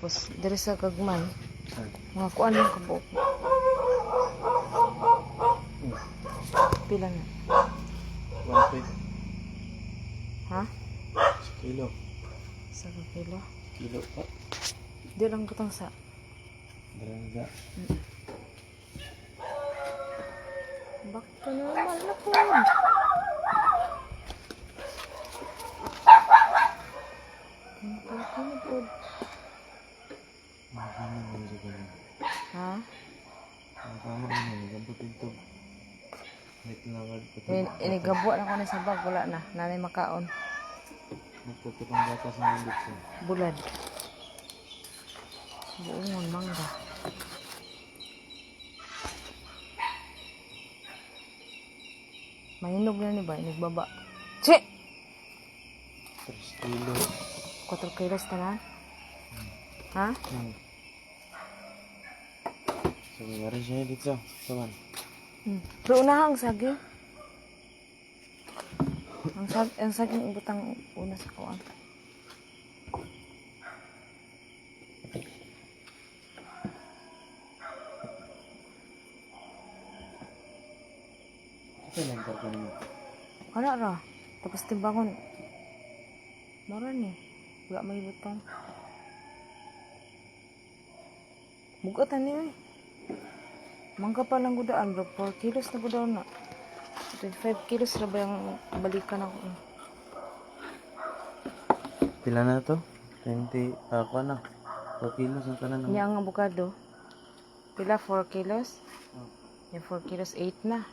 Tapos, diri sa Gagman, Saan? mga kuan lang kabuok. Pila na? 1.5 Ha? kilo. Sa kilo? Kilo pa. Di lang butang sa. Daraga. Baka normal na po. Baka na po. Makakama mo sa ganun. Ha? Makakama mo. Gabot ito. Wait lang. Inigabo na ko na sa bag. Wala na. Nanay makaon. Magpapitang gatas ng ulit siya. Bulad. Buongon mangga. Mahinog na ni ba? Inigbaba. Che! 3 kilo. 4 kilos tanan. Ha? So, mayroon siya dito. Saman. Pero unahang saging. Ang saging ibutang una sa kuan. Ito lang karkan mo. Wala ra. Tapos timbangon. Mara ni. Wala may butang. Bugatan ni eh. Mangga pa lang gudaan. 4 kilos na gudaan na. 25 kilos na ba yung balikan ako. Pila na to? 20, ako na. 4 kilos ang kanan ng... Niya ang avocado. Pila 4 kilos? Oh. Yung 4 kilos 8 na.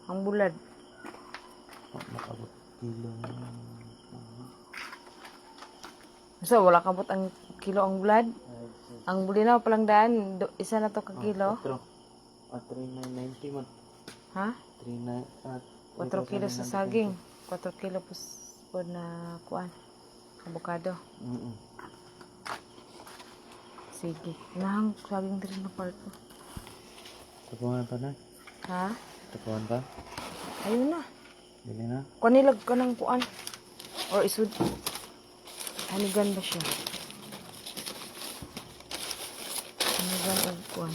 Ang bulad. Makabot kilo. So, wala kabot ang kilo ang bulad. Ang bulinaw palang daan, isa na to ka kilo. 3,990 man. Ha? 3,9... 4 kilos sa saging. 4 kilo po na kuan. Avocado. Sige. Nahang saging din na part ko. Tapuan pa na? Ha? Tapuan pa? Ayun na. Dili na? Kanilag ka ng kuan. Or isud. Hanigan ba siya? Hanigan o kuan.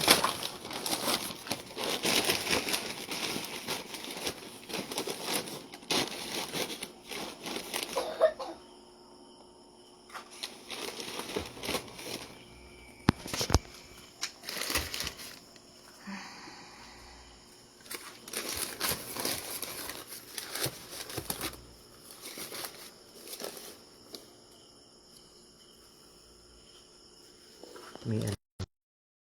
May